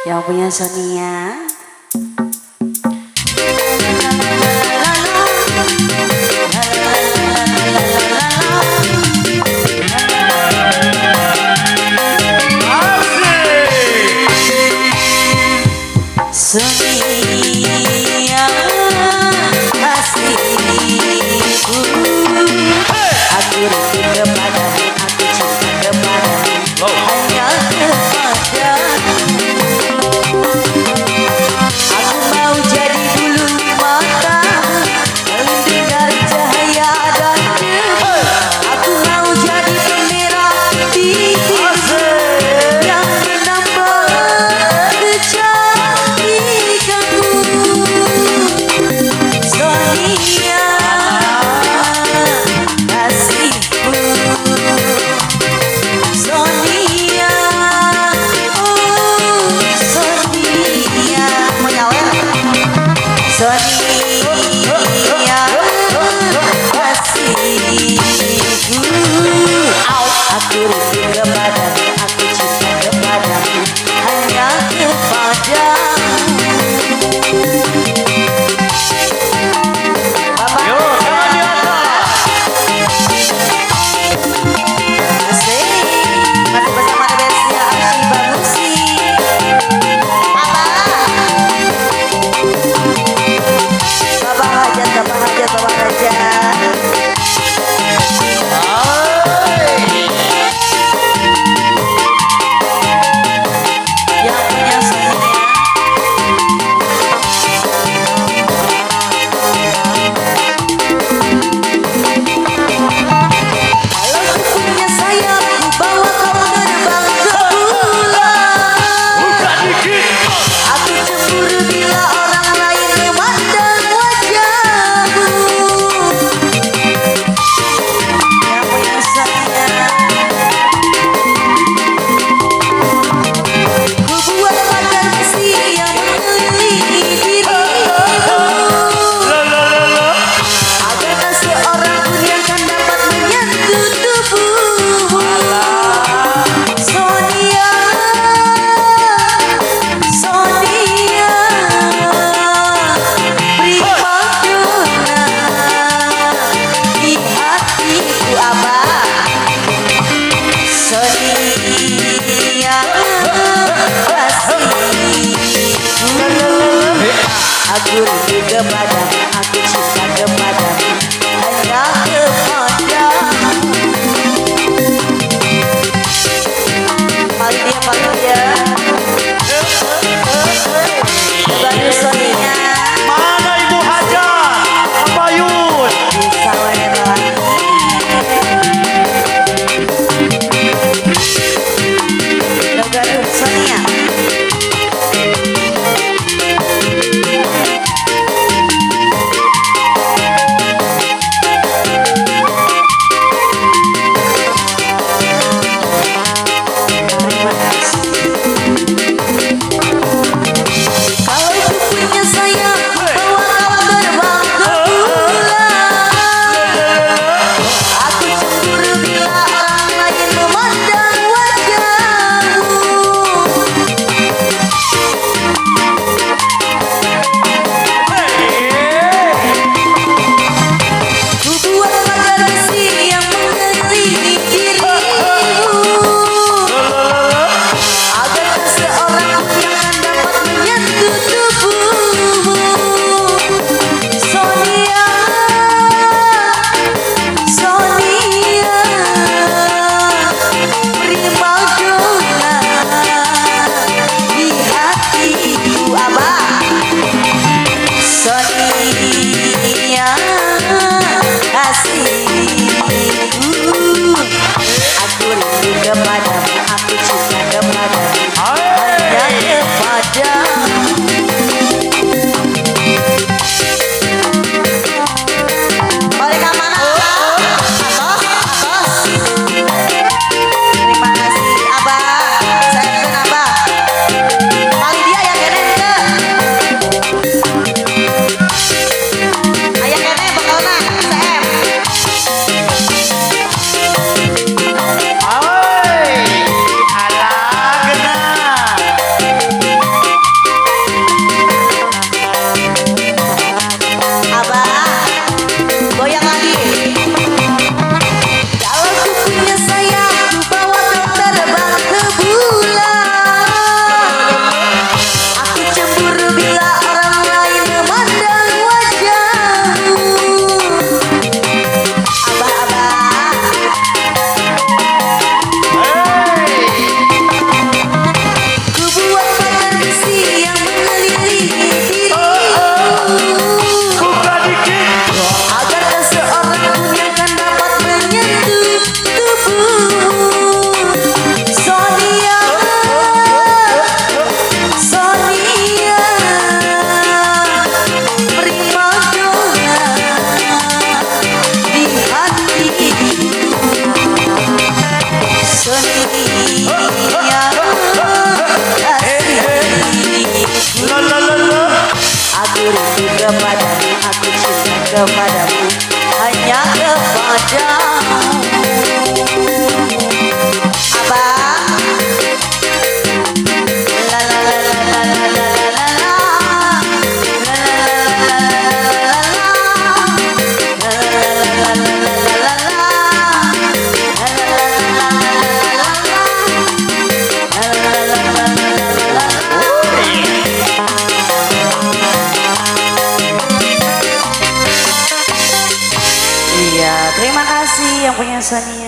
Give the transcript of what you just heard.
Yang punya Sonia. Sonia kasihku, aku rindu kepadamu, aku cinta kepadamu, hanya kepadamu. Aku mau jadi bulu matamu, pelindung dari cahaya dan debu. Aku mau jadi pemerah bibirmu yang menambah kecantikanmu. Sonia kasihku, Sonia, oh Sonia, Sonia kasihku, aku rindu kepadamu, aku cinta kepadamu, hanya kepadamu. Bapak asik, masih bersama Debesia Ashiba Musik. Bapak Hajat, Bapak Hajat, Bapak Hajat. Yang punya Sonia. Kalau ku punya sayap, ku bawa kau terbang ke bulan. Aku cemburu bila orang lain memandang wajahmu. Yang punya saya, ku buat pagar besi yang mengelilingi dirimu, agar tak seorang pun yang kan dapat menyentuh tubuhmu. Sonia, Sonia, primadona di hatiku abah. Sonia kasihku, aku rindu kepadamu, aku cinta kepadamu, hanya kepadamu. Panggil dia, panggil dia. Bantu Sonia. Mana Ibu Hajat? Apa Yun? Bisa wae lagi. Bantu Sonia. kepadamu, aku cinta kepadamu, hanya kepadamu. Abang, la la la la la la la la la, la la la la la la la, la la la la la la, la la la la la la. Iya, terima kasih yang punya Sony.